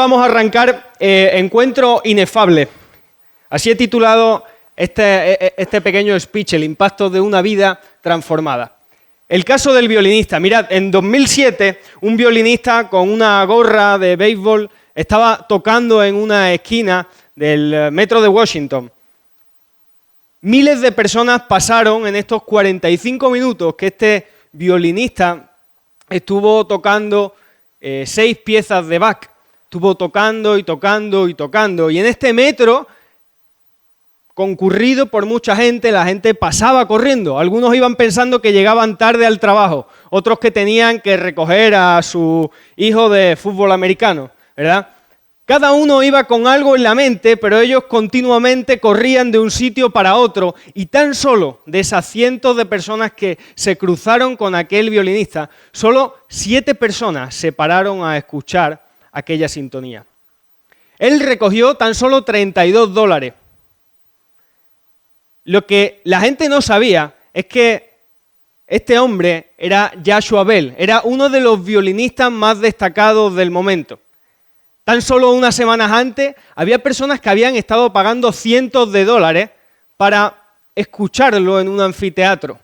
vamos a arrancar Encuentro Inefable. Así he titulado este pequeño speech, el impacto de una vida transformada. El caso del violinista. Mirad, en 2007 un violinista con una gorra de béisbol estaba tocando en una esquina del metro de Washington. Miles de personas pasaron en estos 45 minutos que este violinista estuvo tocando 6 piezas de Bach. Estuvo tocando y tocando y tocando. Y en este metro, concurrido por mucha gente, la gente pasaba corriendo. Algunos iban pensando que llegaban tarde al trabajo, otros que tenían que recoger a su hijo de fútbol americano, ¿verdad? Cada uno iba con algo en la mente, pero ellos continuamente corrían de un sitio para otro, y tan solo de esas cientos de personas que se cruzaron con aquel violinista, solo 7 personas se pararon a escuchar aquella sintonía. Él recogió tan solo $32. Lo que la gente no sabía es que este hombre era Joshua Bell, era uno de los violinistas más destacados del momento. Tan solo unas semanas antes había personas que habían estado pagando cientos de dólares para escucharlo en un anfiteatro.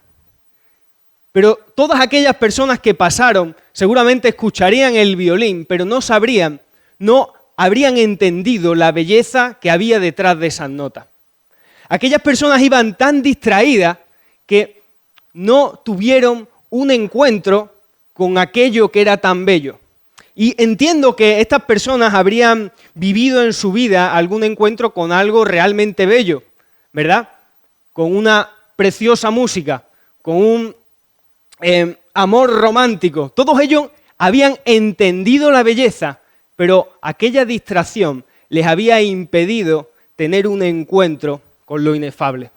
Pero todas aquellas personas que pasaron seguramente escucharían el violín, pero no habrían entendido la belleza que había detrás de esas notas. Aquellas personas iban tan distraídas que no tuvieron un encuentro con aquello que era tan bello. Y entiendo que estas personas habrían vivido en su vida algún encuentro con algo realmente bello, ¿verdad? Con una preciosa música, con un amor romántico. Todos ellos habían entendido la belleza, pero aquella distracción les había impedido tener un encuentro con lo inefable.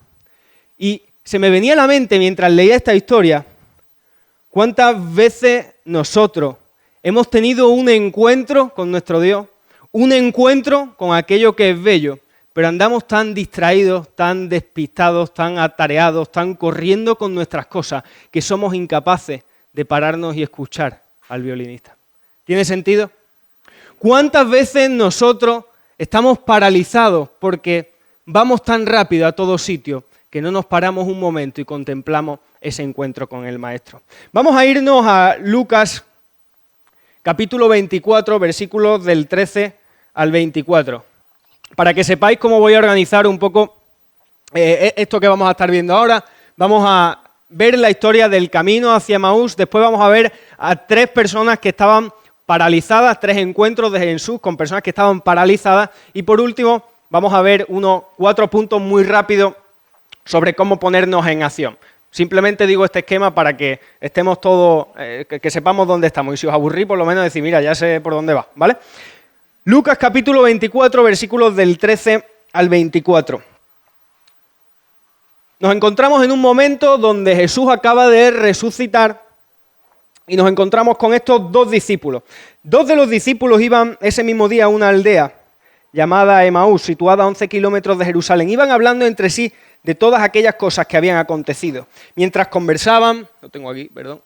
Y se me venía a la mente mientras leía esta historia, cuántas veces nosotros hemos tenido un encuentro con nuestro Dios, un encuentro con aquello que es bello, pero andamos tan distraídos, tan despistados, tan atareados, tan corriendo con nuestras cosas, que somos incapaces de pararnos y escuchar al violinista. ¿Tiene sentido? ¿Cuántas veces nosotros estamos paralizados porque vamos tan rápido a todo sitio que no nos paramos un momento y contemplamos ese encuentro con el Maestro? Vamos a irnos a Lucas capítulo 24, versículos del 13 al 24. Para que sepáis cómo voy a organizar un poco esto que vamos a estar viendo ahora, vamos a ver la historia del camino hacia Emaús, después vamos a ver a 3 personas que estaban paralizadas, 3 encuentros de Jesús con personas que estaban paralizadas, y por último vamos a ver unos 4 puntos muy rápidos sobre cómo ponernos en acción. Simplemente digo este esquema para que estemos todos, que sepamos dónde estamos, y si os aburrí por lo menos decir, mira, ya sé por dónde va, ¿vale? Lucas capítulo 24, versículos del 13 al 24. Nos encontramos en un momento donde Jesús acaba de resucitar y nos encontramos con estos 2 discípulos. 2 de los discípulos iban ese mismo día a una aldea llamada Emaús, situada a 11 kilómetros de Jerusalén. Iban hablando entre sí de todas aquellas cosas que habían acontecido. Mientras conversaban, lo tengo aquí, perdón.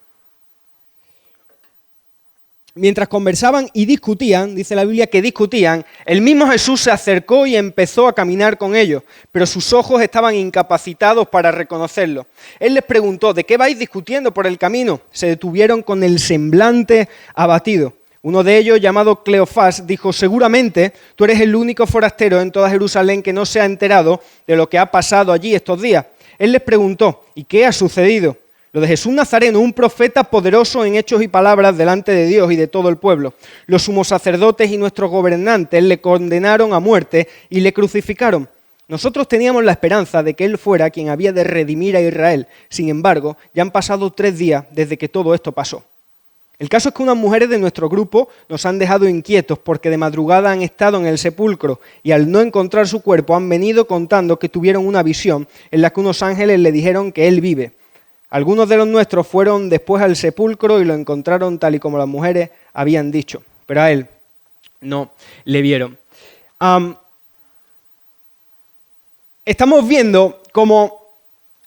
Mientras conversaban y discutían, dice la Biblia que discutían, el mismo Jesús se acercó y empezó a caminar con ellos, pero sus ojos estaban incapacitados para reconocerlo. Él les preguntó, ¿de qué vais discutiendo por el camino? Se detuvieron con el semblante abatido. Uno de ellos, llamado Cleofás, dijo, seguramente tú eres el único forastero en toda Jerusalén que no se ha enterado de lo que ha pasado allí estos días. Él les preguntó, ¿y qué ha sucedido? Lo de Jesús Nazareno, un profeta poderoso en hechos y palabras delante de Dios y de todo el pueblo. Los sumos sacerdotes y nuestros gobernantes le condenaron a muerte y le crucificaron. Nosotros teníamos la esperanza de que Él fuera quien había de redimir a Israel. Sin embargo, ya han pasado 3 días desde que todo esto pasó. El caso es que unas mujeres de nuestro grupo nos han dejado inquietos porque de madrugada han estado en el sepulcro y al no encontrar su cuerpo han venido contando que tuvieron una visión en la que unos ángeles le dijeron que Él vive. Algunos de los nuestros fueron después al sepulcro y lo encontraron tal y como las mujeres habían dicho, pero a Él no le vieron. Estamos viendo cómo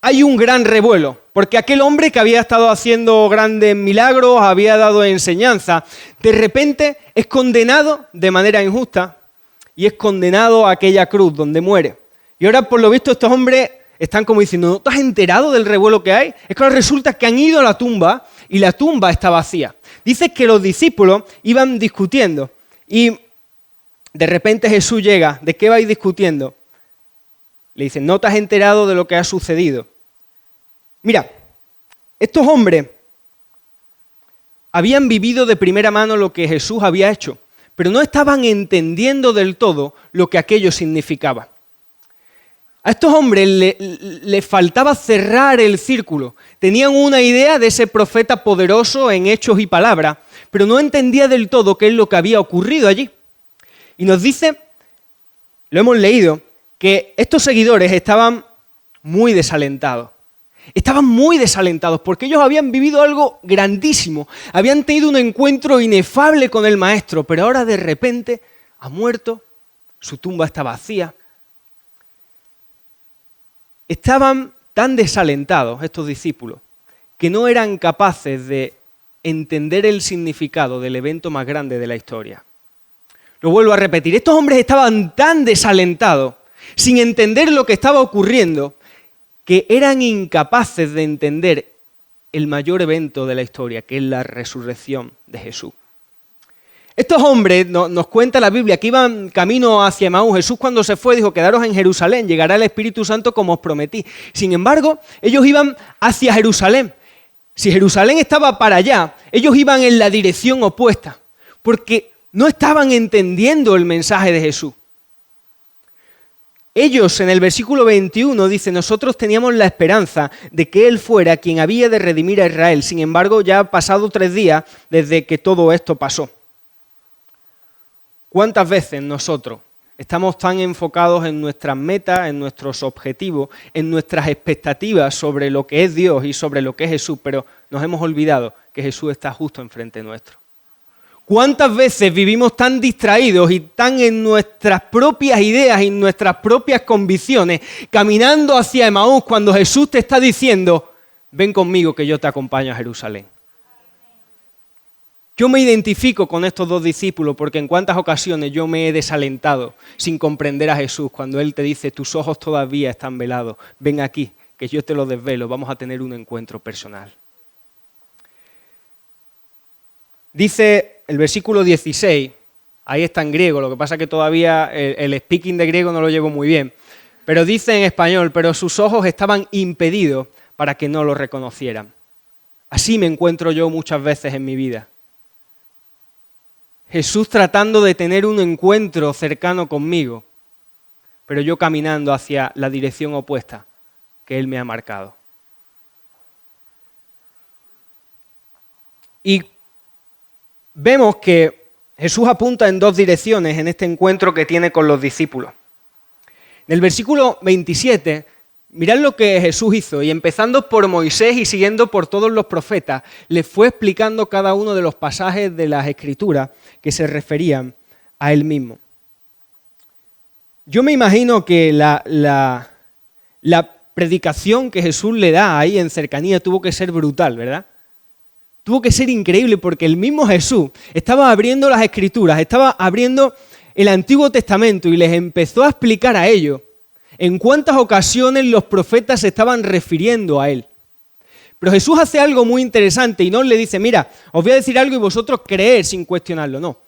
hay un gran revuelo. porque aquel hombre que había estado haciendo grandes milagros, había dado enseñanza, de repente es condenado de manera injusta y es condenado a aquella cruz donde muere. Y ahora, por lo visto, estos hombres están como diciendo, ¿no te has enterado del revuelo que hay? Es que ahora resulta que han ido a la tumba y la tumba está vacía. Dice que los discípulos iban discutiendo y de repente Jesús llega. ¿De qué vais discutiendo? Le dicen, ¿no te has enterado de lo que ha sucedido? Mira, estos hombres habían vivido de primera mano lo que Jesús había hecho, pero no estaban entendiendo del todo lo que aquello significaba. A estos hombres les faltaba cerrar el círculo. Tenían una idea de ese profeta poderoso en hechos y palabras, pero no entendía del todo qué es lo que había ocurrido allí. Y nos dice, lo hemos leído, que estos seguidores estaban muy desalentados. Estaban muy desalentados porque ellos habían vivido algo grandísimo. Habían tenido un encuentro inefable con el Maestro, pero ahora de repente ha muerto, su tumba está vacía. Estaban tan desalentados estos discípulos que no eran capaces de entender el significado del evento más grande de la historia. Lo vuelvo a repetir, estos hombres estaban tan desalentados, sin entender lo que estaba ocurriendo, que eran incapaces de entender el mayor evento de la historia, que es la resurrección de Jesús. Estos hombres, nos cuenta la Biblia, que iban camino hacia Emaús. Jesús cuando se fue dijo, quedaros en Jerusalén, llegará el Espíritu Santo como os prometí. Sin embargo, ellos iban hacia Jerusalén. Si Jerusalén estaba para allá, ellos iban en la dirección opuesta, porque no estaban entendiendo el mensaje de Jesús. Ellos en el versículo 21 dicen, nosotros teníamos la esperanza de que Él fuera quien había de redimir a Israel. Sin embargo, ya ha pasado 3 días desde que todo esto pasó. ¿Cuántas veces nosotros estamos tan enfocados en nuestras metas, en nuestros objetivos, en nuestras expectativas sobre lo que es Dios y sobre lo que es Jesús, pero nos hemos olvidado que Jesús está justo enfrente nuestro? ¿Cuántas veces vivimos tan distraídos y tan en nuestras propias ideas y en nuestras propias convicciones, caminando hacia Emaús cuando Jesús te está diciendo, ven conmigo que yo te acompaño a Jerusalén? Yo me identifico con estos 2 discípulos porque en cuántas ocasiones yo me he desalentado sin comprender a Jesús cuando Él te dice, tus ojos todavía están velados, ven aquí, que yo te lo desvelo, vamos a tener un encuentro personal. Dice el versículo 16, ahí está en griego, lo que pasa es que todavía el speaking de griego no lo llevo muy bien, pero dice en español, pero sus ojos estaban impedidos para que no lo reconocieran. Así me encuentro yo muchas veces en mi vida. Jesús tratando de tener un encuentro cercano conmigo, pero yo caminando hacia la dirección opuesta que Él me ha marcado. Y vemos que Jesús apunta en 2 direcciones en este encuentro que tiene con los discípulos. En el versículo 27, mirad lo que Jesús hizo, y empezando por Moisés y siguiendo por todos los profetas, les fue explicando cada uno de los pasajes de las Escrituras que se referían a Él mismo. Yo me imagino que la predicación que Jesús le da ahí en cercanía tuvo que ser brutal, ¿verdad? Tuvo que ser increíble porque el mismo Jesús estaba abriendo las Escrituras, estaba abriendo el Antiguo Testamento y les empezó a explicar a ellos en cuántas ocasiones los profetas se estaban refiriendo a Él. Pero Jesús hace algo muy interesante y no le dice, mira, os voy a decir algo y vosotros creer sin cuestionarlo. No,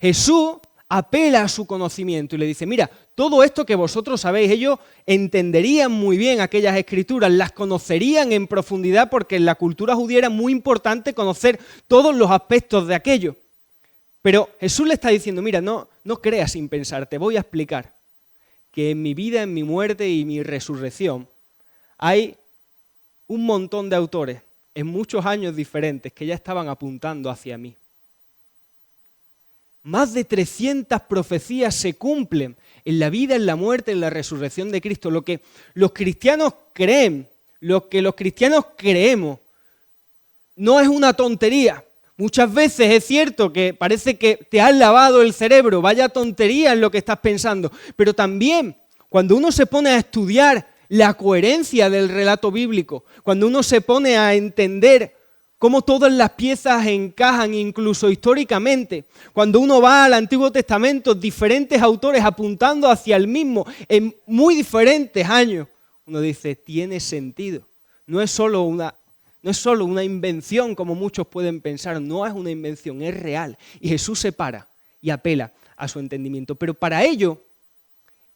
Jesús apela a su conocimiento y le dice, mira, todo esto que vosotros sabéis, ellos entenderían muy bien aquellas escrituras, las conocerían en profundidad porque en la cultura judía era muy importante conocer todos los aspectos de aquello. Pero Jesús le está diciendo, mira, no creas sin pensar, te voy a explicar que en mi vida, en mi muerte y mi resurrección hay un montón de autores en muchos años diferentes que ya estaban apuntando hacia mí. Más de 300 profecías se cumplen en la vida, en la muerte, en la resurrección de Cristo. Lo que los cristianos creen, lo que los cristianos creemos, no es una tontería. Muchas veces es cierto que parece que te has lavado el cerebro, vaya tontería en lo que estás pensando, pero también cuando uno se pone a estudiar la coherencia del relato bíblico, cuando uno se pone a entender cómo todas las piezas encajan incluso históricamente, cuando uno va al Antiguo Testamento, diferentes autores apuntando hacia el mismo en muy diferentes años, uno dice, tiene sentido. No es solo una invención como muchos pueden pensar, no es una invención, es real. Y Jesús se para y apela a su entendimiento. Pero para ello,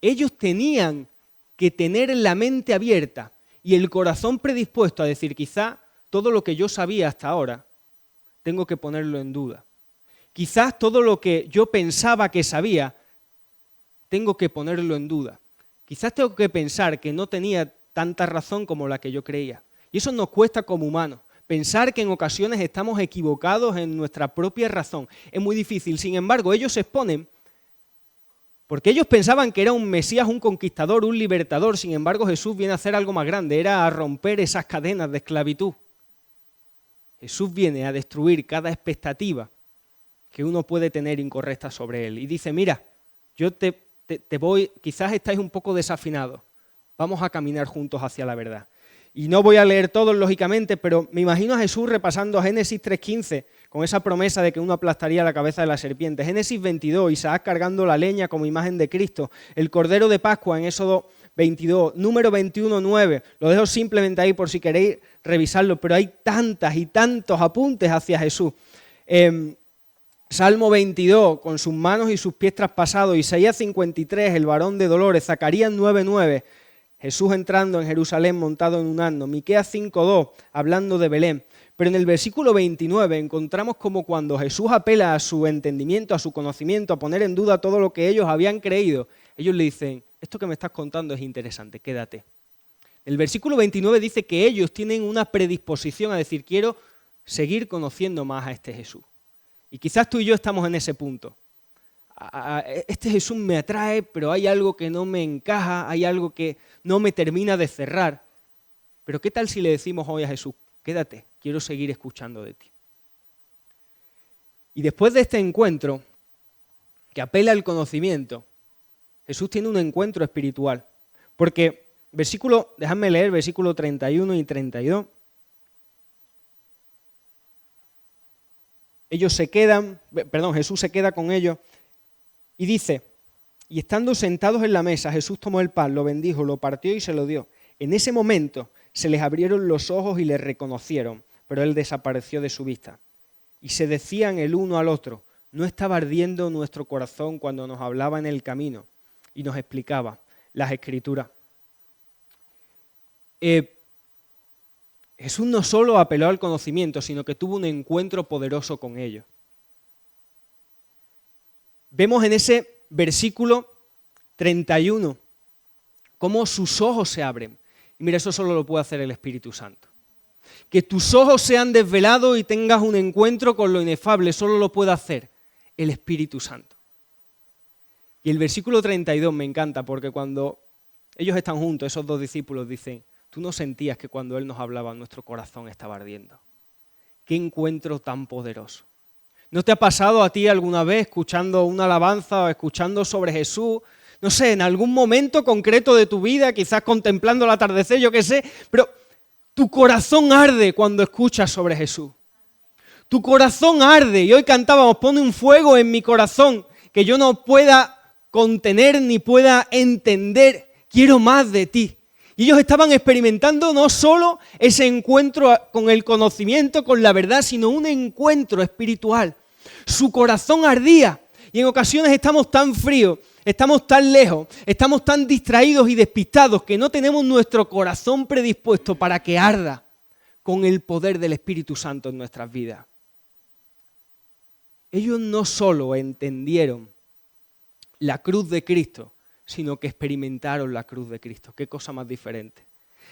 ellos tenían que tener la mente abierta y el corazón predispuesto a decir, quizá todo lo que yo sabía hasta ahora, tengo que ponerlo en duda. Quizás todo lo que yo pensaba que sabía, tengo que ponerlo en duda. Quizás tengo que pensar que no tenía tanta razón como la que yo creía. Y eso nos cuesta como humanos. Pensar que en ocasiones estamos equivocados en nuestra propia razón es muy difícil. Sin embargo, ellos se exponen porque ellos pensaban que era un Mesías, un conquistador, un libertador. Sin embargo, Jesús viene a hacer algo más grande, era a romper esas cadenas de esclavitud. Jesús viene a destruir cada expectativa que uno puede tener incorrecta sobre él. Y dice, mira, yo te voy, quizás estáis un poco desafinados, vamos a caminar juntos hacia la verdad. Y no voy a leer todos, lógicamente, pero me imagino a Jesús repasando Génesis 3:15, con esa promesa de que uno aplastaría la cabeza de la serpiente. Génesis 22, Isaac cargando la leña como imagen de Cristo. El Cordero de Pascua en Éxodo 22, número 21:9. Lo dejo simplemente ahí por si queréis revisarlo, pero hay tantas y tantos apuntes hacia Jesús. Salmo 22, con sus manos y sus pies traspasados. Isaías 53, el varón de dolores. Zacarías 9:9. Jesús entrando en Jerusalén montado en un asno. Miqueas 5:2, hablando de Belén. Pero en el versículo 29 encontramos como cuando Jesús apela a su entendimiento, a su conocimiento, a poner en duda todo lo que ellos habían creído, ellos le dicen, esto que me estás contando es interesante, quédate. El versículo 29 dice que ellos tienen una predisposición a decir, quiero seguir conociendo más a este Jesús. Y quizás tú y yo estamos en ese punto. Este Jesús me atrae, pero hay algo que no me encaja, hay algo que no me termina de cerrar. Pero ¿qué tal si le decimos hoy a Jesús, quédate, quiero seguir escuchando de ti? Y después de este encuentro, que apela al conocimiento, Jesús tiene un encuentro espiritual. Porque, déjame leer versículo 31 y 32. Jesús se queda con ellos y dice, y estando sentados en la mesa, Jesús tomó el pan, lo bendijo, lo partió y se lo dio. En ese momento se les abrieron los ojos y le reconocieron, pero él desapareció de su vista. Y se decían el uno al otro, ¿no estaba ardiendo nuestro corazón cuando nos hablaba en el camino y nos explicaba las Escrituras? Jesús no solo apeló al conocimiento, sino que tuvo un encuentro poderoso con ellos. Vemos en ese versículo 31 cómo sus ojos se abren. Y mira, eso solo lo puede hacer el Espíritu Santo. Que tus ojos sean desvelados y tengas un encuentro con lo inefable, solo lo puede hacer el Espíritu Santo. Y el versículo 32 me encanta porque cuando ellos están juntos, esos dos discípulos dicen, tú no sentías que cuando Él nos hablaba nuestro corazón estaba ardiendo. ¡Qué encuentro tan poderoso! ¿No te ha pasado a ti alguna vez escuchando una alabanza o escuchando sobre Jesús? No sé, en algún momento concreto de tu vida, quizás contemplando el atardecer, yo qué sé, pero tu corazón arde cuando escuchas sobre Jesús. Tu corazón arde, y hoy cantábamos, pone un fuego en mi corazón que yo no pueda contener ni pueda entender. Quiero más de ti. Y ellos estaban experimentando no solo ese encuentro con el conocimiento, con la verdad, sino un encuentro espiritual. Su corazón ardía y en ocasiones estamos tan fríos, estamos tan lejos, estamos tan distraídos y despistados que no tenemos nuestro corazón predispuesto para que arda con el poder del Espíritu Santo en nuestras vidas. Ellos no solo entendieron la cruz de Cristo, sino que experimentaron la cruz de Cristo. Qué cosa más diferente.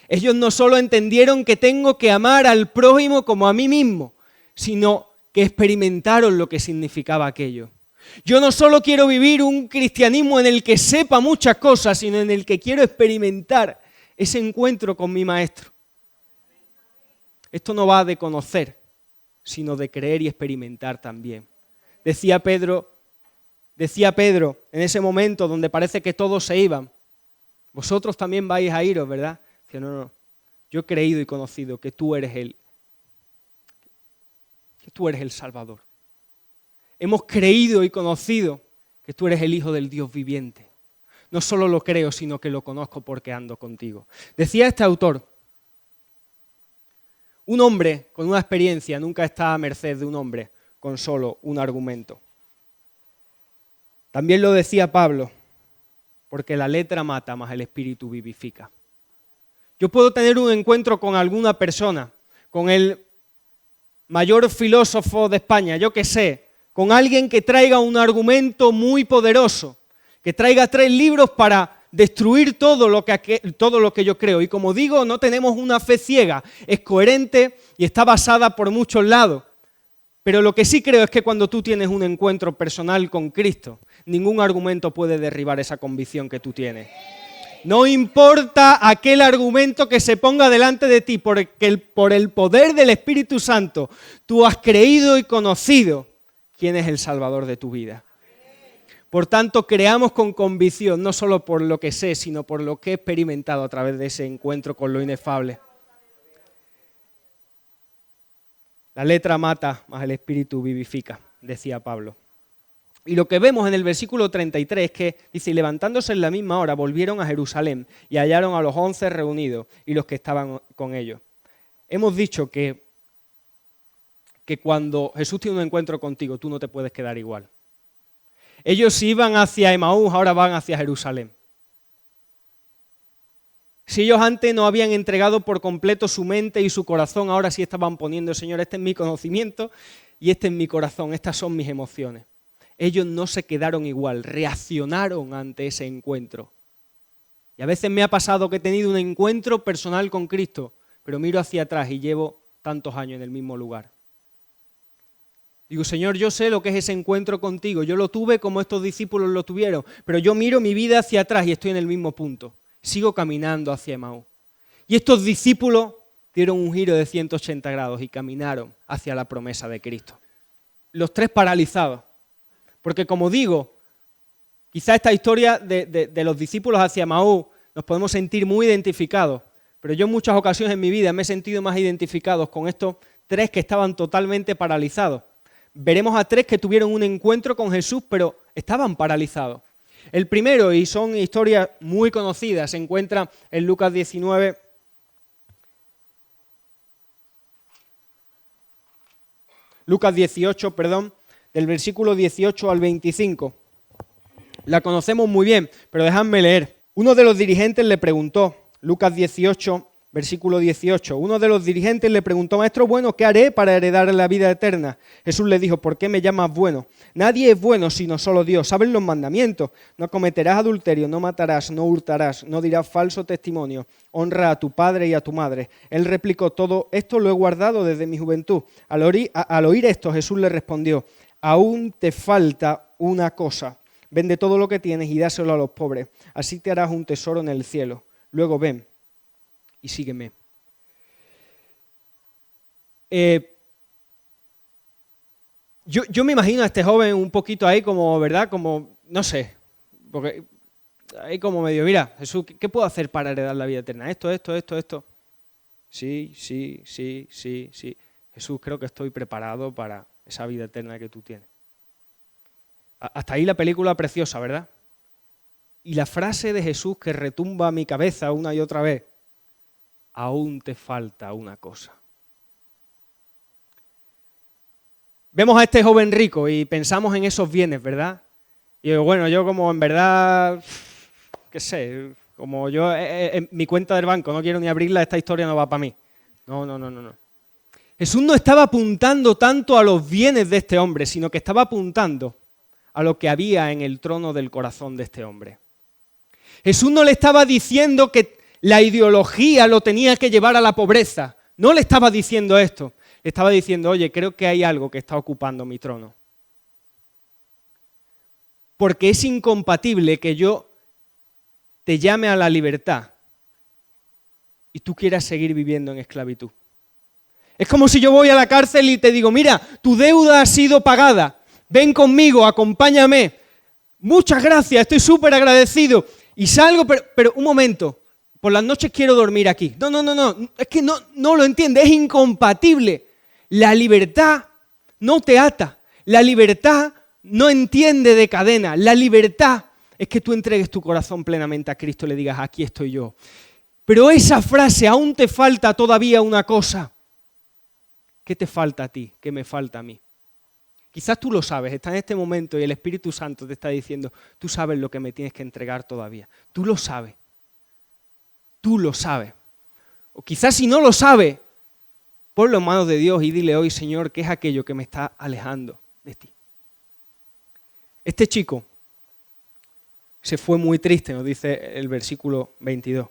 Ellos no solo entendieron que tengo que amar al prójimo como a mí mismo, sino que experimentaron lo que significaba aquello. Yo no solo quiero vivir un cristianismo en el que sepa muchas cosas, sino en el que quiero experimentar ese encuentro con mi Maestro. Esto no va de conocer, sino de creer y experimentar también. Decía Pedro en ese momento donde parece que todos se iban, Vosotros también vais a iros, ¿verdad? Dice, no, yo he creído y conocido que tú eres el Salvador. Hemos creído y conocido que tú eres el Hijo del Dios viviente. No solo lo creo, sino que lo conozco porque ando contigo. Decía este autor, un hombre con una experiencia nunca está a merced de un hombre con solo un argumento. También lo decía Pablo, porque la letra mata, mas el espíritu vivifica. Yo puedo tener un encuentro con alguna persona, con el mayor filósofo de España, yo qué sé, con alguien que traiga un argumento muy poderoso, que traiga 3 libros para destruir todo lo que yo creo. Y como digo, no tenemos una fe ciega, es coherente y está basada por muchos lados. Pero lo que sí creo es que cuando tú tienes un encuentro personal con Cristo, ningún argumento puede derribar esa convicción que tú tienes. No importa aquel argumento que se ponga delante de ti, porque por el poder del Espíritu Santo tú has creído y conocido quién es el Salvador de tu vida. Por tanto, creamos con convicción, no solo por lo que sé, sino por lo que he experimentado a través de ese encuentro con lo inefable. La letra mata, mas el espíritu vivifica, decía Pablo. Y lo que vemos en el versículo 33 es que dice, y levantándose en la misma hora, volvieron a Jerusalén y hallaron a los 11 reunidos y los que estaban con ellos. Hemos dicho que cuando Jesús tiene un encuentro contigo, tú no te puedes quedar igual. Ellos si iban hacia Emaús, ahora van hacia Jerusalén. Si ellos antes no habían entregado por completo su mente y su corazón, ahora sí estaban poniendo, Señor, este es mi conocimiento y este es mi corazón, estas son mis emociones. Ellos no se quedaron igual, reaccionaron ante ese encuentro. Y a veces me ha pasado que he tenido un encuentro personal con Cristo, pero miro hacia atrás y llevo tantos años en el mismo lugar. Digo, Señor, yo sé lo que es ese encuentro contigo, yo lo tuve como estos discípulos lo tuvieron, pero yo miro mi vida hacia atrás y estoy en el mismo punto. Sigo caminando hacia Emaús. Y estos discípulos dieron un giro de 180 grados y caminaron hacia la promesa de Cristo. Los 3 paralizados. Porque como digo, quizá esta historia de los discípulos hacia Emaús nos podemos sentir muy identificados, pero yo en muchas ocasiones en mi vida me he sentido más identificados con estos 3 que estaban totalmente paralizados. Veremos a 3 que tuvieron un encuentro con Jesús, pero estaban paralizados. El primero, y son historias muy conocidas, se encuentra en Lucas 19. Lucas 18, del versículo 18 al 25. La conocemos muy bien, pero dejadme leer. Uno de los dirigentes le preguntó, Lucas 18, versículo 18, uno de los dirigentes le preguntó, Maestro bueno, ¿qué haré para heredar la vida eterna? Jesús le dijo, ¿por qué me llamas bueno? Nadie es bueno sino solo Dios. ¿Sabes los mandamientos? No cometerás adulterio, no matarás, no hurtarás, no dirás falso testimonio, honra a tu padre y a tu madre. Él replicó, todo esto lo he guardado desde mi juventud. Al oír esto, Jesús le respondió, aún te falta una cosa. Vende todo lo que tienes y dáselo a los pobres. Así te harás un tesoro en el cielo. Luego ven y sígueme. Yo me imagino a este joven un poquito ahí como, ¿verdad? Como, no sé, porque ahí como medio, mira, Jesús, ¿qué puedo hacer para heredar la vida eterna? Esto. Sí. Jesús, creo que estoy preparado para esa vida eterna que tú tienes. Hasta ahí la película preciosa, ¿verdad? Y la frase de Jesús que retumba a mi cabeza una y otra vez, aún te falta una cosa. Vemos a este joven rico y pensamos en esos bienes, ¿verdad? Y digo, bueno, yo como en verdad, qué sé, como yo en mi cuenta del banco no quiero ni abrirla, esta historia no va para mí. No. Jesús no estaba apuntando tanto a los bienes de este hombre, sino que estaba apuntando a lo que había en el trono del corazón de este hombre. Jesús no le estaba diciendo que la ideología lo tenía que llevar a la pobreza. No le estaba diciendo esto. Le estaba diciendo, oye, creo que hay algo que está ocupando mi trono. Porque es incompatible que yo te llame a la libertad y tú quieras seguir viviendo en esclavitud. Es como si yo voy a la cárcel y te digo, mira, tu deuda ha sido pagada. Ven conmigo, acompáñame. Muchas gracias, estoy súper agradecido. Y salgo, pero un momento, por las noches quiero dormir aquí. No, es que no lo entiende, es incompatible. La libertad no te ata, la libertad no entiende de cadena, la libertad es que tú entregues tu corazón plenamente a Cristo y le digas, aquí estoy yo. Pero esa frase, aún te falta todavía una cosa. ¿Qué te falta a ti? ¿Qué me falta a mí? Quizás tú lo sabes, estás en este momento y el Espíritu Santo te está diciendo, tú sabes lo que me tienes que entregar todavía. Tú lo sabes. Tú lo sabes. O quizás si no lo sabes, ponlo en manos de Dios y dile hoy, Señor, ¿qué es aquello que me está alejando de ti? Este chico se fue muy triste, nos dice el versículo 22.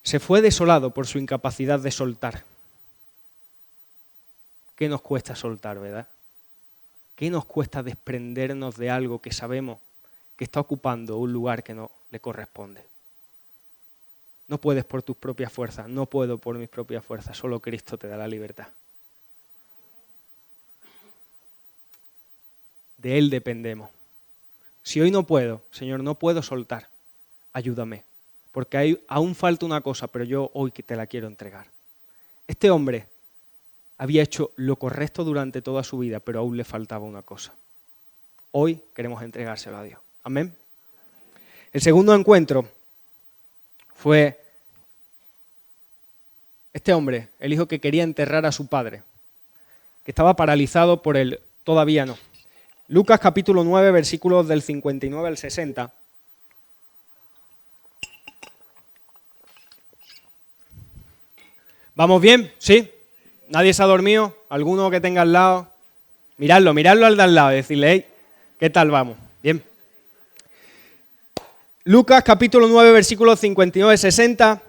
Se fue desolado por su incapacidad de soltar. ¿Qué nos cuesta soltar, verdad? ¿Qué nos cuesta desprendernos de algo que sabemos que está ocupando un lugar que no le corresponde? No puedes por tus propias fuerzas, no puedo por mis propias fuerzas, solo Cristo te da la libertad. De Él dependemos. Si hoy no puedo, Señor, no puedo soltar, ayúdame, porque aún falta una cosa, pero yo hoy te la quiero entregar. Este hombre había hecho lo correcto durante toda su vida, pero aún le faltaba una cosa. Hoy queremos entregárselo a Dios. Amén. El segundo encuentro fue este hombre, el hijo que quería enterrar a su padre, que estaba paralizado por el todavía no. Lucas capítulo 9, versículos del 59 al 60. ¿Vamos bien? ¿Sí? ¿Nadie se ha dormido? ¿Alguno que tenga al lado? Miradlo al de al lado y decirle, hey, ¿qué tal vamos? Bien. Lucas capítulo 9, versículos 59 al 60.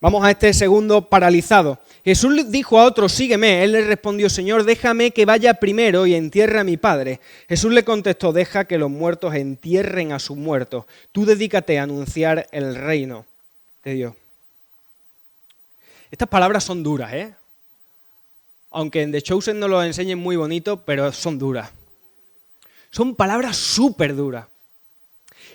Vamos a este segundo paralizado. Jesús le dijo a otro, sígueme. Él le respondió, Señor, déjame que vaya primero y entierre a mi padre. Jesús le contestó, deja que los muertos entierren a sus muertos. Tú dedícate a anunciar el reino de Dios. Estas palabras son duras, ¿eh? Aunque en The Chosen nos lo enseñen muy bonito, pero son duras. Son palabras súper duras.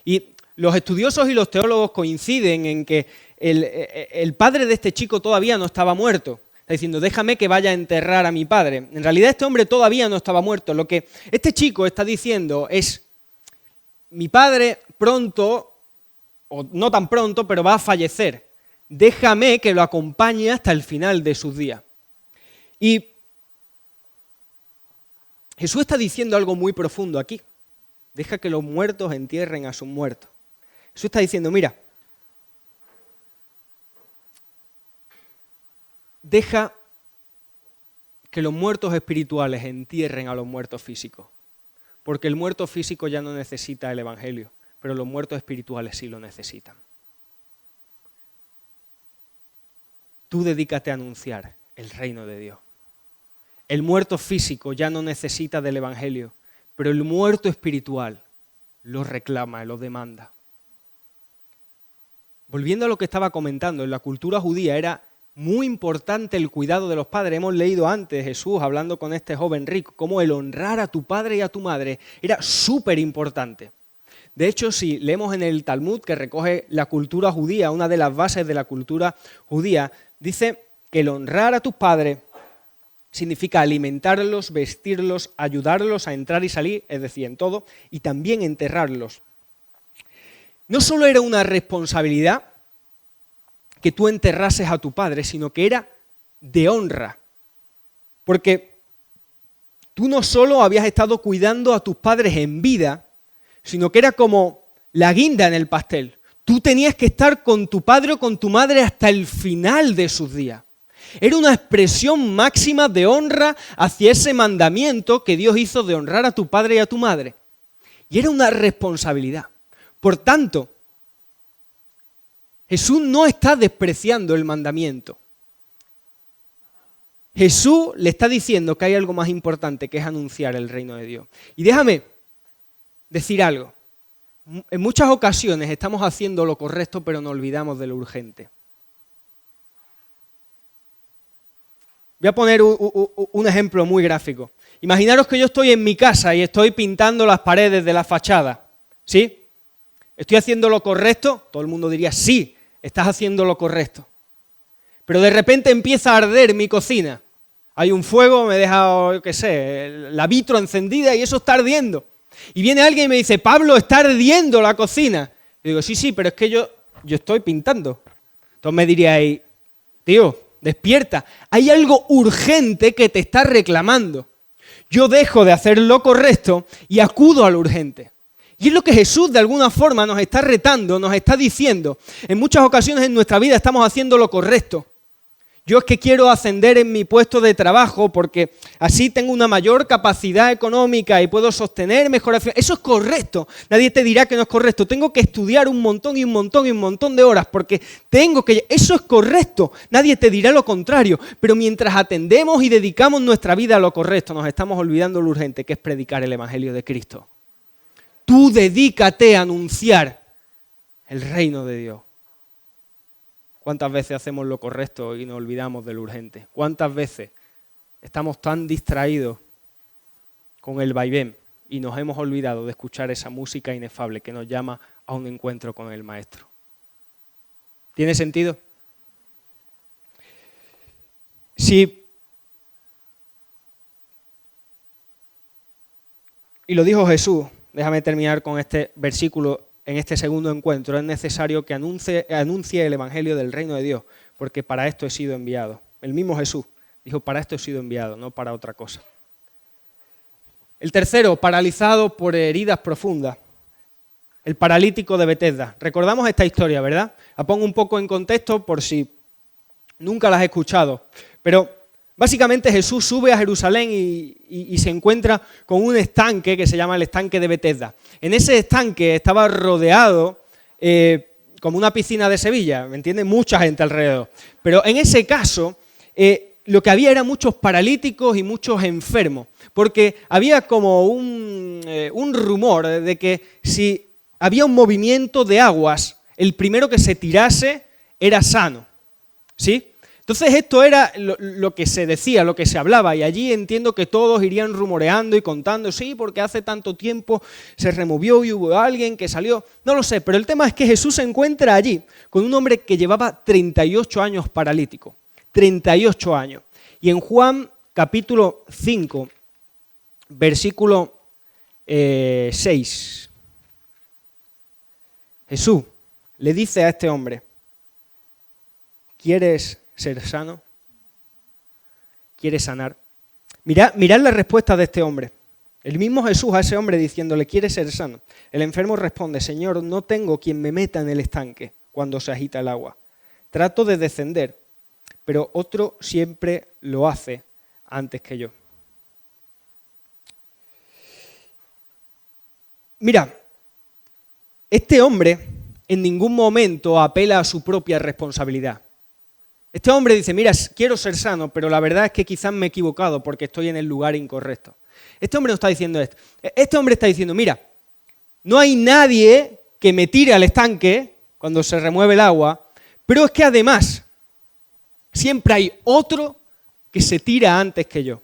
Y los estudiosos y los teólogos coinciden en que el padre de este chico todavía no estaba muerto. Está diciendo, déjame que vaya a enterrar a mi padre. En realidad este hombre todavía no estaba muerto. Lo que este chico está diciendo es, mi padre pronto, o no tan pronto, pero va a fallecer. Déjame que lo acompañe hasta el final de sus días. Y Jesús está diciendo algo muy profundo aquí. Deja que los muertos entierren a sus muertos. Jesús está diciendo, mira, deja que los muertos espirituales entierren a los muertos físicos. Porque el muerto físico ya no necesita el Evangelio, pero los muertos espirituales sí lo necesitan. Tú dedícate a anunciar el reino de Dios. El muerto físico ya no necesita del Evangelio, pero el muerto espiritual lo reclama, lo demanda. Volviendo a lo que estaba comentando, en la cultura judía era muy importante el cuidado de los padres. Hemos leído antes Jesús hablando con este joven rico, cómo el honrar a tu padre y a tu madre era súper importante. De hecho, si leemos en el Talmud, que recoge la cultura judía, una de las bases de la cultura judía, dice que el honrar a tus padres significa alimentarlos, vestirlos, ayudarlos a entrar y salir, es decir, en todo, y también enterrarlos. No solo era una responsabilidad que tú enterrases a tu padre, sino que era de honra. Porque tú no solo habías estado cuidando a tus padres en vida, sino que era como la guinda en el pastel. Tú tenías que estar con tu padre o con tu madre hasta el final de sus días. Era una expresión máxima de honra hacia ese mandamiento que Dios hizo de honrar a tu padre y a tu madre. Y era una responsabilidad. Por tanto, Jesús no está despreciando el mandamiento. Jesús le está diciendo que hay algo más importante, que es anunciar el reino de Dios. Y déjame decir algo. En muchas ocasiones estamos haciendo lo correcto, pero nos olvidamos de lo urgente. Voy a poner un ejemplo muy gráfico. Imaginaros que yo estoy en mi casa y estoy pintando las paredes de la fachada, ¿sí? ¿Estoy haciendo lo correcto? Todo el mundo diría, sí, estás haciendo lo correcto. Pero de repente empieza a arder mi cocina. Hay un fuego, me he dejado, yo qué sé, la vitro encendida y eso está ardiendo. Y viene alguien y me dice, Pablo, está ardiendo la cocina. Y digo, sí, pero es que yo estoy pintando. Entonces me diríais, tío, despierta, hay algo urgente que te está reclamando. Yo dejo de hacer lo correcto y acudo a lo urgente. Y es lo que Jesús de alguna forma nos está retando, nos está diciendo. En muchas ocasiones en nuestra vida estamos haciendo lo correcto. Yo es que quiero ascender en mi puesto de trabajo porque así tengo una mayor capacidad económica y puedo sostener mejor. Eso es correcto. Nadie te dirá que no es correcto. Tengo que estudiar un montón y un montón y un montón de horas porque tengo que... Eso es correcto. Nadie te dirá lo contrario. Pero mientras atendemos y dedicamos nuestra vida a lo correcto, nos estamos olvidando lo urgente que es predicar el Evangelio de Cristo. Tú dedícate a anunciar el reino de Dios. ¿Cuántas veces hacemos lo correcto y nos olvidamos de lo urgente? ¿Cuántas veces estamos tan distraídos con el vaivén y nos hemos olvidado de escuchar esa música inefable que nos llama a un encuentro con el Maestro? ¿Tiene sentido? Sí. Y lo dijo Jesús, déjame terminar con este versículo. En este segundo encuentro es necesario que anuncie el Evangelio del reino de Dios, porque para esto he sido enviado. El mismo Jesús dijo, para esto he sido enviado, no para otra cosa. El tercero, paralizado por heridas profundas. El paralítico de Betesda. Recordamos esta historia, ¿verdad? La pongo un poco en contexto por si nunca la has escuchado. Pero básicamente Jesús sube a Jerusalén y se encuentra con un estanque que se llama el estanque de Betesda. En ese estanque estaba rodeado como una piscina de Sevilla, ¿me entiendes? Mucha gente alrededor. Pero en ese caso, lo que había eran muchos paralíticos y muchos enfermos, porque había como un rumor de que si había un movimiento de aguas, el primero que se tirase era sano, ¿sí? Entonces esto era lo que se decía, lo que se hablaba, y allí entiendo que todos irían rumoreando y contando, sí, porque hace tanto tiempo se removió y hubo alguien que salió, no lo sé, pero el tema es que Jesús se encuentra allí con un hombre que llevaba 38 años paralítico, 38 años. Y en Juan capítulo 5, versículo 6, Jesús le dice a este hombre, ¿quieres ser sano? ¿Quieres sanar? Mirad la respuesta de este hombre. El mismo Jesús a ese hombre diciéndole, ¿quieres ser sano? El enfermo responde, Señor, no tengo quien me meta en el estanque cuando se agita el agua. Trato de descender, pero otro siempre lo hace antes que yo. Mira, este hombre en ningún momento apela a su propia responsabilidad. Este hombre dice, mira, quiero ser sano, pero la verdad es que quizás me he equivocado porque estoy en el lugar incorrecto. Este hombre no está diciendo esto. Este hombre está diciendo, mira, no hay nadie que me tire al estanque cuando se remueve el agua, pero es que además siempre hay otro que se tira antes que yo.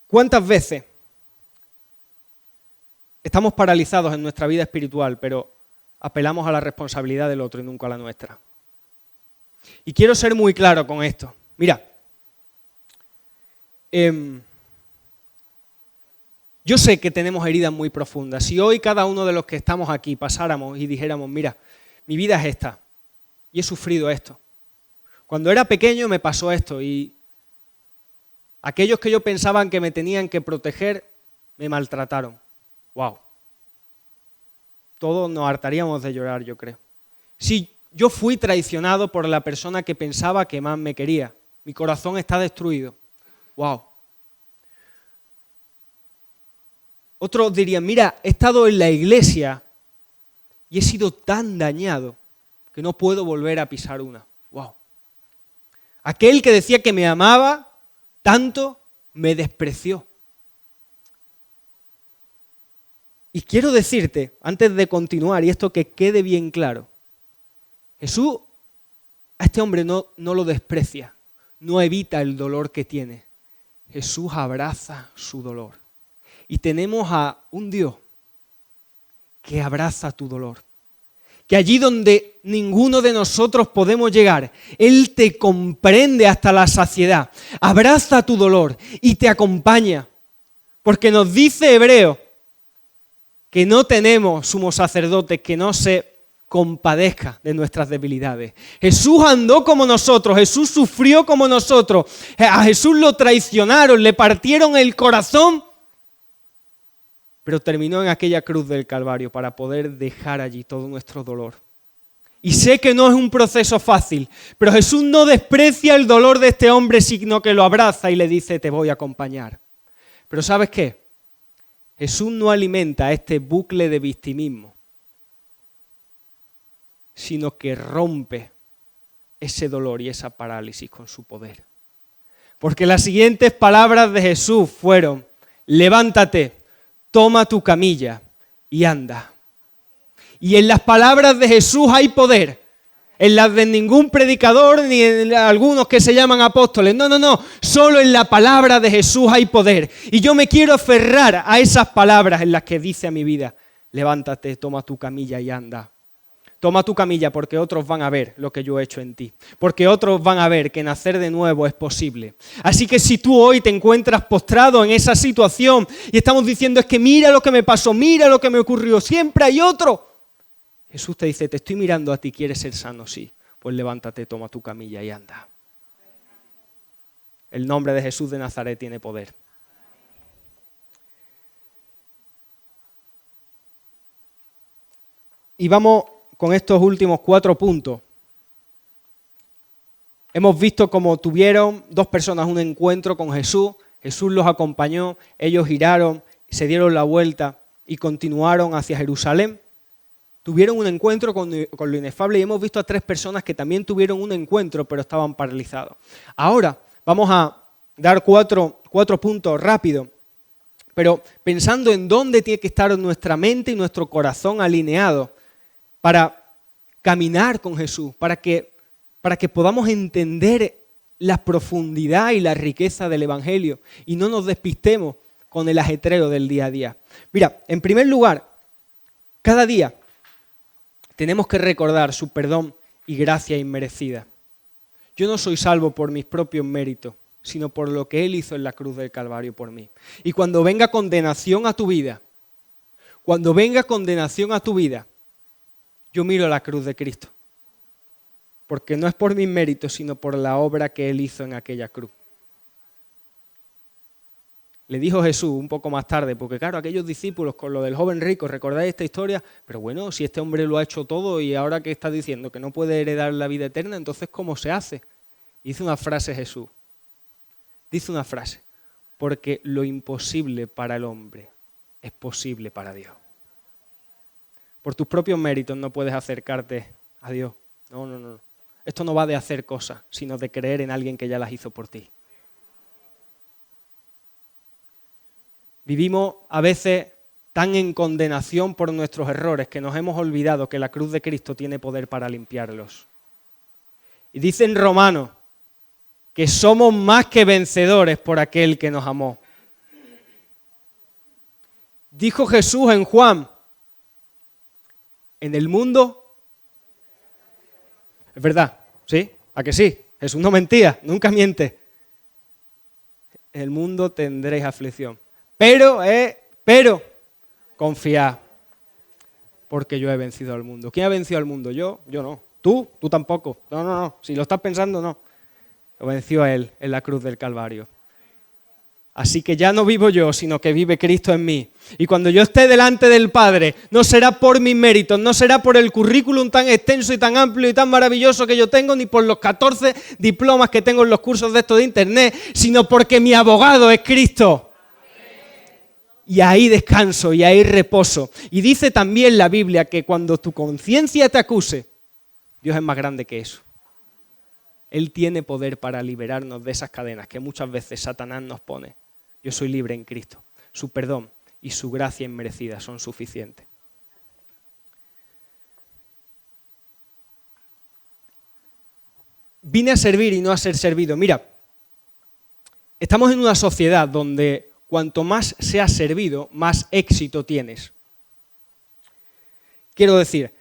¿Cuántas veces estamos paralizados en nuestra vida espiritual, pero apelamos a la responsabilidad del otro y nunca a la nuestra? Y quiero ser muy claro con esto. Mira, yo sé que tenemos heridas muy profundas. Si hoy cada uno de los que estamos aquí pasáramos y dijéramos, mira, mi vida es esta y he sufrido esto. Cuando era pequeño me pasó esto y aquellos que yo pensaban que me tenían que proteger me maltrataron. ¡Wow! Todos nos hartaríamos de llorar, yo creo. Si yo fui traicionado por la persona que pensaba que más me quería, mi corazón está destruido. ¡Wow! Otros dirían, mira, he estado en la iglesia y he sido tan dañado que no puedo volver a pisar una. ¡Wow! Aquel que decía que me amaba tanto me despreció. Y quiero decirte, antes de continuar, y esto que quede bien claro, Jesús a este hombre no lo desprecia, no evita el dolor que tiene. Jesús abraza su dolor. Y tenemos a un Dios que abraza tu dolor. Que allí donde ninguno de nosotros podemos llegar, Él te comprende hasta la saciedad, abraza tu dolor y te acompaña. Porque nos dice Hebreo que no tenemos sumo sacerdote que no se compadezca de nuestras debilidades. Jesús andó como nosotros, Jesús sufrió como nosotros, a Jesús lo traicionaron, le partieron el corazón, pero terminó en aquella cruz del Calvario para poder dejar allí todo nuestro dolor. Y sé que no es un proceso fácil, pero Jesús no desprecia el dolor de este hombre, sino que lo abraza y le dice, te voy a acompañar. Pero ¿sabes qué? Jesús no alimenta este bucle de victimismo, sino que rompe ese dolor y esa parálisis con su poder. Porque las siguientes palabras de Jesús fueron, levántate, toma tu camilla y anda. Y en las palabras de Jesús hay poder. En las de ningún predicador ni en algunos que se llaman apóstoles. No. Solo en la palabra de Jesús hay poder. Y yo me quiero aferrar a esas palabras en las que dice a mi vida, levántate, toma tu camilla y anda. Toma tu camilla porque otros van a ver lo que yo he hecho en ti. Porque otros van a ver que nacer de nuevo es posible. Así que si tú hoy te encuentras postrado en esa situación y estamos diciendo es que mira lo que me pasó, mira lo que me ocurrió, siempre hay otro. Jesús te dice, te estoy mirando a ti, ¿quieres ser sano? Sí. Pues levántate, toma tu camilla y anda. El nombre de Jesús de Nazaret tiene poder. Y vamos con estos últimos 4 puntos. Hemos visto cómo tuvieron 2 personas un encuentro con Jesús. Jesús los acompañó, ellos giraron, se dieron la vuelta y continuaron hacia Jerusalén. Tuvieron un encuentro con lo inefable y hemos visto a 3 personas que también tuvieron un encuentro pero estaban paralizados. Ahora vamos a dar 4 puntos rápido, pero pensando en dónde tiene que estar nuestra mente y nuestro corazón alineados para caminar con Jesús, para que podamos entender la profundidad y la riqueza del Evangelio y no nos despistemos con el ajetreo del día a día. Mira, en primer lugar, cada día tenemos que recordar su perdón y gracia inmerecida. Yo no soy salvo por mis propios méritos, sino por lo que Él hizo en la cruz del Calvario por mí. Y cuando venga condenación a tu vida, yo miro la cruz de Cristo. Porque no es por mis méritos, sino por la obra que Él hizo en aquella cruz. Le dijo Jesús un poco más tarde, porque claro, aquellos discípulos con lo del joven rico, ¿recordáis esta historia? Pero bueno, si este hombre lo ha hecho todo y ahora que está diciendo que no puede heredar la vida eterna, entonces ¿cómo se hace? Dice una frase Jesús. Dice una frase, porque lo imposible para el hombre es posible para Dios. Por tus propios méritos no puedes acercarte a Dios. No. Esto no va de hacer cosas, sino de creer en alguien que ya las hizo por ti. Vivimos a veces tan en condenación por nuestros errores que nos hemos olvidado que la cruz de Cristo tiene poder para limpiarlos. Y dice en Romanos que somos más que vencedores por aquel que nos amó. Dijo Jesús en Juan, en el mundo, es verdad, ¿sí? ¿A que sí? Jesús no mentía, nunca miente. En el mundo tendréis aflicción. Pero, confiad, porque yo he vencido al mundo. ¿Quién ha vencido al mundo? Yo no. ¿Tú? Tú tampoco. No. Si lo estás pensando, no. Lo venció a Él en la cruz del Calvario. Así que ya no vivo yo, sino que vive Cristo en mí. Y cuando yo esté delante del Padre, no será por mis méritos, no será por el currículum tan extenso y tan amplio y tan maravilloso que yo tengo, ni por los 14 diplomas que tengo en los cursos de esto de internet, sino porque mi abogado es Cristo. Y ahí descanso y ahí reposo. Y dice también la Biblia que cuando tu conciencia te acuse, Dios es más grande que eso. Él tiene poder para liberarnos de esas cadenas que muchas veces Satanás nos pone. Yo soy libre en Cristo. Su perdón y su gracia inmerecida son suficientes. Vine a servir y no a ser servido. Mira, Estamos en una sociedad donde cuanto más seas servido, más éxito tienes. Quiero decir,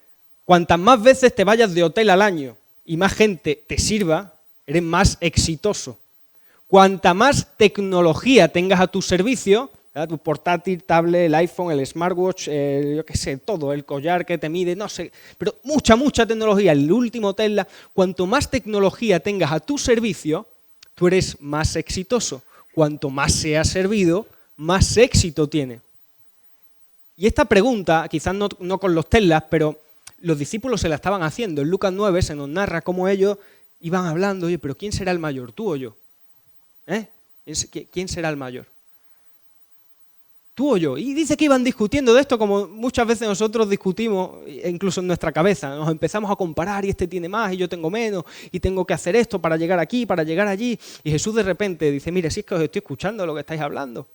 cuantas más veces te vayas de hotel al año y más gente te sirva, eres más exitoso. Cuanta más tecnología tengas a tu servicio, ¿verdad? Tu portátil, tablet, el iPhone, el smartwatch, yo qué sé, todo, el collar que te mide, no sé, pero mucha tecnología, el último Tesla, cuanto más tecnología tengas a tu servicio, tú eres más exitoso. Cuanto más seas servido, más éxito tiene. Y esta pregunta, quizás no con los Teslas, pero los discípulos se la estaban haciendo. En Lucas 9 se nos narra cómo ellos iban hablando, oye, pero ¿quién será el mayor, tú o yo? ¿Quién será el mayor? ¿Tú o yo? Y dice que iban discutiendo de esto como muchas veces nosotros discutimos, incluso en nuestra cabeza. Nos empezamos a comparar y este tiene más y yo tengo menos y tengo que hacer esto para llegar aquí, para llegar allí. Y Jesús de repente dice, mire, si es que os estoy escuchando lo que estáis hablando.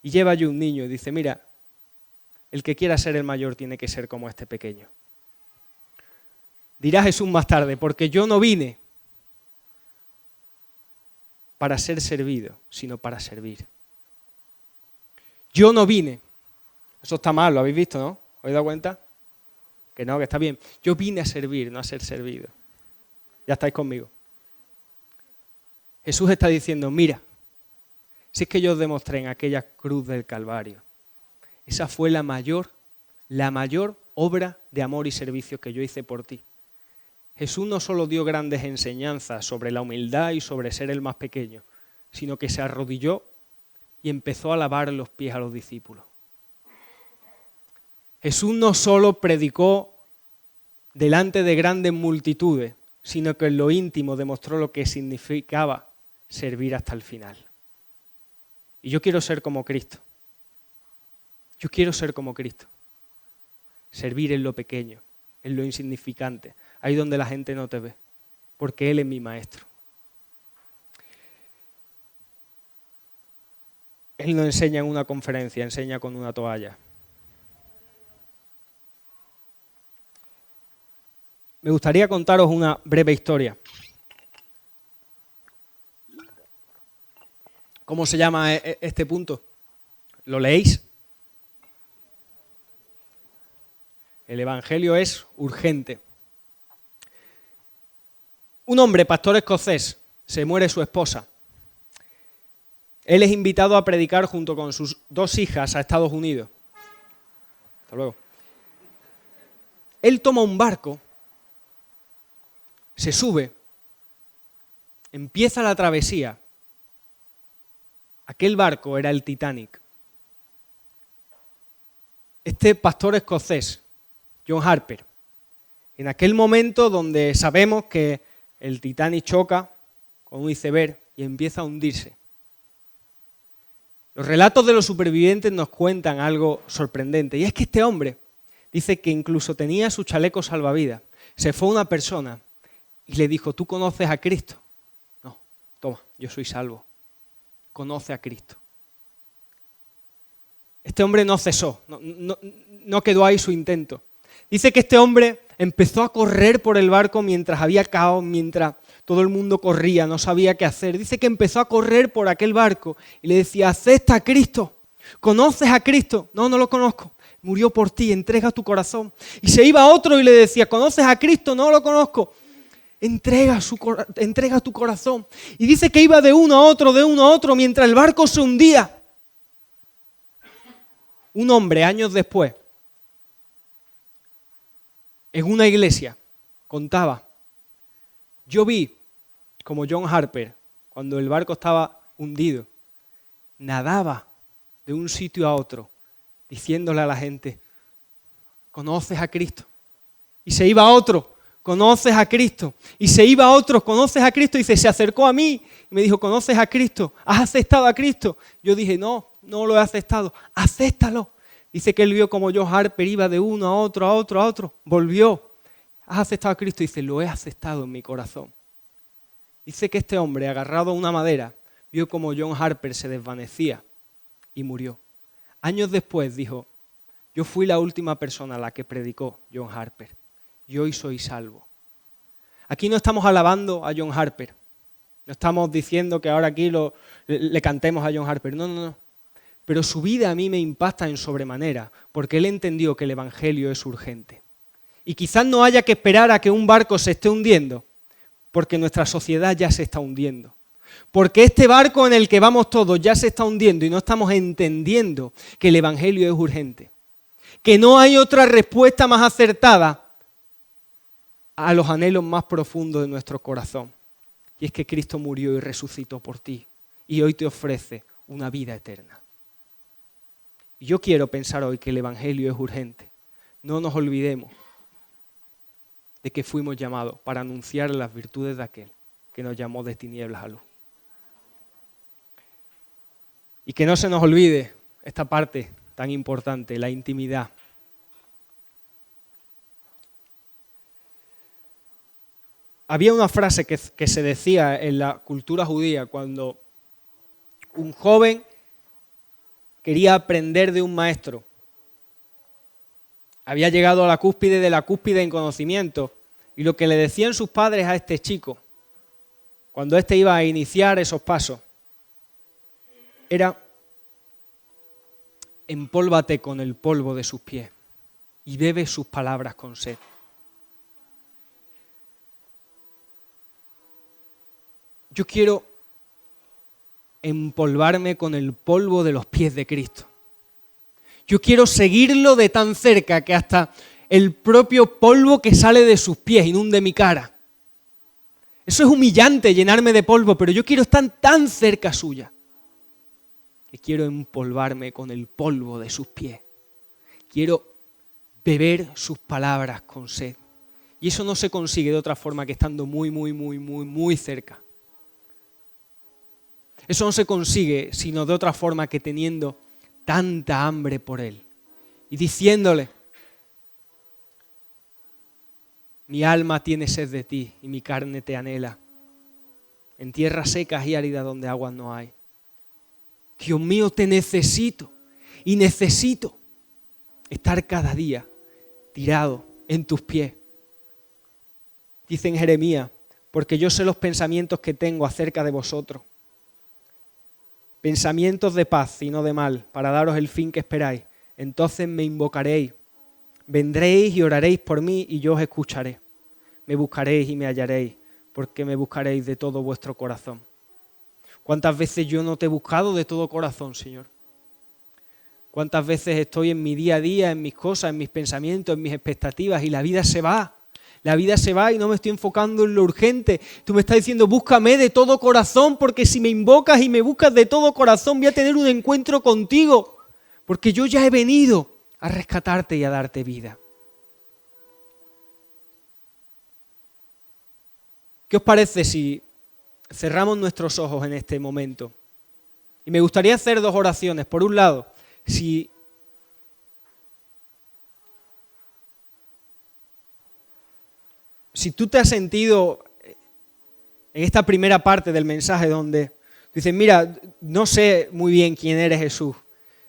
Y lleva allí un niño y dice, mira, el que quiera ser el mayor tiene que ser como este pequeño. Dirá Jesús más tarde, porque yo no vine para ser servido, sino para servir. Yo no vine. Eso está mal, lo habéis visto, ¿no? ¿Os habéis dado cuenta? Que no, que está bien. Yo vine a servir, no a ser servido. Ya estáis conmigo. Jesús está diciendo, mira, si es que yo os demostré en aquella cruz del Calvario, esa fue la mayor obra de amor y servicio que yo hice por ti. Jesús no solo dio grandes enseñanzas sobre la humildad y sobre ser el más pequeño, sino que se arrodilló y empezó a lavar los pies a los discípulos. Jesús no solo predicó delante de grandes multitudes, sino que en lo íntimo demostró lo que significaba servir hasta el final. Y yo quiero ser como Cristo. Yo quiero ser como Cristo. Servir en lo pequeño, en lo insignificante, ahí donde la gente no te ve, porque Él es mi maestro. Él no enseña en una conferencia, enseña con una toalla. Me gustaría contaros una breve historia. ¿Cómo se llama este punto? ¿Lo leéis? El Evangelio es urgente. Un hombre, pastor escocés, se muere su esposa. Él es invitado a predicar junto con sus 2 hijas a Estados Unidos. Hasta luego. Él toma un barco, se sube, empieza la travesía. Aquel barco era el Titanic. Este pastor escocés, John Harper, en aquel momento donde sabemos que el Titanic choca con un iceberg y empieza a hundirse. Los relatos de los supervivientes nos cuentan algo sorprendente, y es que este hombre dice que incluso tenía su chaleco salvavidas. Se fue una persona y le dijo, ¿tú conoces a Cristo? No, toma, yo soy salvo. Conoce a Cristo. Este hombre no cesó, no quedó ahí su intento. Dice que este hombre empezó a correr por el barco mientras había caos, mientras todo el mundo corría, no sabía qué hacer. Dice que empezó a correr por aquel barco y le decía, acepta a Cristo, ¿conoces a Cristo? No, no lo conozco. Murió por ti, entrega tu corazón. Y se iba otro y le decía, ¿conoces a Cristo? No lo conozco. Entrega tu corazón. Y dice que iba de uno a otro, mientras el barco se hundía. Un hombre, años después, en una iglesia, contaba, yo vi como John Harper, cuando el barco estaba hundido, nadaba de un sitio a otro, diciéndole a la gente, ¿conoces a Cristo? Y se iba a otro, ¿conoces a Cristo? Y se iba a otro, ¿conoces a Cristo? Y se acercó a mí y me dijo, ¿conoces a Cristo? ¿Has aceptado a Cristo? Yo dije, no lo he aceptado, acéptalo. Dice que él vio como John Harper iba de uno a otro, volvió. ¿Has aceptado a Cristo? Dice, lo he aceptado en mi corazón. Dice que este hombre, agarrado a una madera, vio como John Harper se desvanecía y murió. Años después dijo, yo fui la última persona a la que predicó John Harper y hoy soy salvo. Aquí no estamos alabando a John Harper, No estamos diciendo que ahora aquí le cantemos a John Harper, no. Pero su vida a mí me impacta en sobremanera, porque él entendió que el Evangelio es urgente. Y quizás no haya que esperar a que un barco se esté hundiendo, porque nuestra sociedad ya se está hundiendo. Porque este barco en el que vamos todos ya se está hundiendo y no estamos entendiendo que el Evangelio es urgente. Que no hay otra respuesta más acertada a los anhelos más profundos de nuestro corazón. Y es que Cristo murió y resucitó por ti. Y hoy te ofrece una vida eterna. Y yo quiero pensar hoy que el Evangelio es urgente. No nos olvidemos de que fuimos llamados para anunciar las virtudes de aquel que nos llamó de tinieblas a luz. Y que no se nos olvide esta parte tan importante, la intimidad. Había una frase que se decía en la cultura judía cuando un joven quería aprender de un maestro. Había llegado a la cúspide de la cúspide en conocimiento. Y lo que le decían sus padres a este chico, cuando éste iba a iniciar esos pasos, era: empólvate con el polvo de sus pies y bebe sus palabras con sed. Yo quiero empolvarme con el polvo de los pies de Cristo. Yo quiero seguirlo de tan cerca que hasta el propio polvo que sale de sus pies inunde mi cara. Eso es humillante, llenarme de polvo, pero yo quiero estar tan cerca suya que quiero empolvarme con el polvo de sus pies. Quiero beber sus palabras con sed. Y eso no se consigue de otra forma que estando muy cerca. Eso no se consigue sino de otra forma que teniendo tanta hambre por Él y diciéndole: mi alma tiene sed de ti y mi carne te anhela, en tierras secas y áridas donde aguas no hay. Dios mío, te necesito y necesito estar cada día tirado en tus pies. Dice en Jeremías: porque yo sé los pensamientos que tengo acerca de vosotros, pensamientos de paz y no de mal, para daros el fin que esperáis. Entonces me invocaréis, vendréis y oraréis por mí y yo os escucharé. Me buscaréis y me hallaréis, porque me buscaréis de todo vuestro corazón. ¿Cuántas veces yo no te he buscado de todo corazón, Señor? ¿Cuántas veces estoy en mi día a día, en mis cosas, en mis pensamientos, en mis expectativas y la vida se va? La vida se va y no me estoy enfocando en lo urgente. Tú me estás diciendo: búscame de todo corazón, porque si me invocas y me buscas de todo corazón voy a tener un encuentro contigo, porque yo ya he venido a rescatarte y a darte vida. ¿Qué os parece si cerramos nuestros ojos en este momento? Y me gustaría hacer dos oraciones. Por un lado, si tú te has sentido en esta primera parte del mensaje donde dices: mira, no sé muy bien quién eres, Jesús.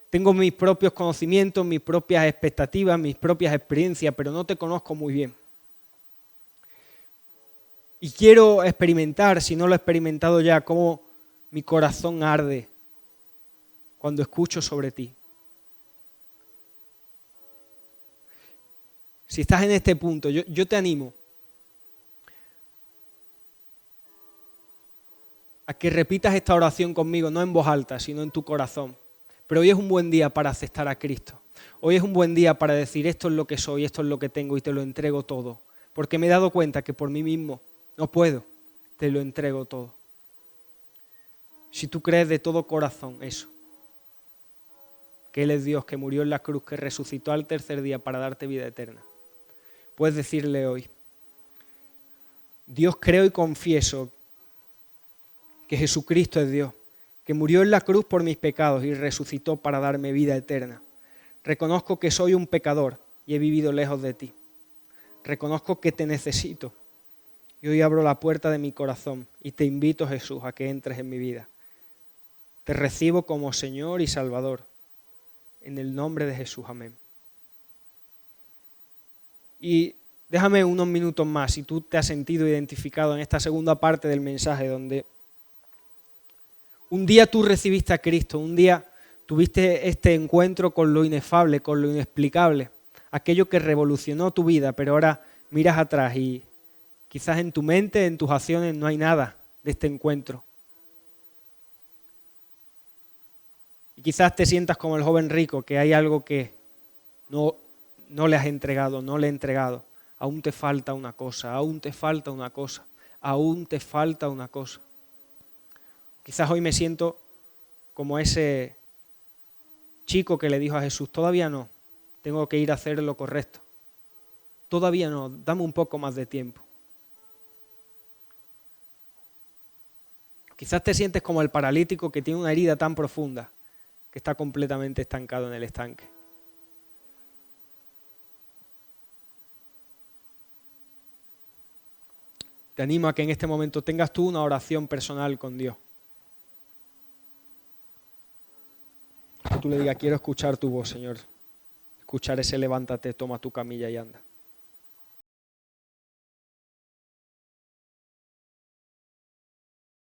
Tengo mis propios conocimientos, mis propias expectativas, mis propias experiencias, pero no te conozco muy bien. Y quiero experimentar, si no lo he experimentado ya, cómo mi corazón arde cuando escucho sobre ti. Si estás en este punto, yo te animo a que repitas esta oración conmigo, no en voz alta, sino en tu corazón. Pero hoy es un buen día para aceptar a Cristo. Hoy es un buen día para decir: esto es lo que soy, esto es lo que tengo y te lo entrego todo. Porque me he dado cuenta que por mí mismo no puedo, te lo entrego todo. Si tú crees de todo corazón eso, que Él es Dios, que murió en la cruz, que resucitó al tercer día para darte vida eterna, puedes decirle hoy: Dios, creo y confieso que Jesucristo es Dios, que murió en la cruz por mis pecados y resucitó para darme vida eterna. Reconozco que soy un pecador y he vivido lejos de ti. Reconozco que te necesito. Y hoy abro la puerta de mi corazón y te invito, Jesús, a que entres en mi vida. Te recibo como Señor y Salvador. En el nombre de Jesús, amén. Y déjame unos minutos más si tú te has sentido identificado en esta segunda parte del mensaje donde Un día tú recibiste a Cristo, un día tuviste este encuentro con lo inefable, con lo inexplicable, aquello que revolucionó tu vida, pero ahora miras atrás y quizás en tu mente, en tus acciones no hay nada de este encuentro. Y quizás te sientas como el joven rico, que hay algo que no le has entregado, no le he entregado. Aún te falta una cosa, aún te falta una cosa, aún te falta una cosa. Quizás hoy me siento como ese chico que le dijo a Jesús, todavía no, tengo que ir a hacer lo correcto. Todavía no, dame un poco más de tiempo. Quizás te sientes como el paralítico que tiene una herida tan profunda que está completamente estancado en el estanque. Te animo a que en este momento tengas tú una oración personal con Dios. Que tú le digas, quiero escuchar tu voz, Señor. Escuchar ese levántate, toma tu camilla y anda.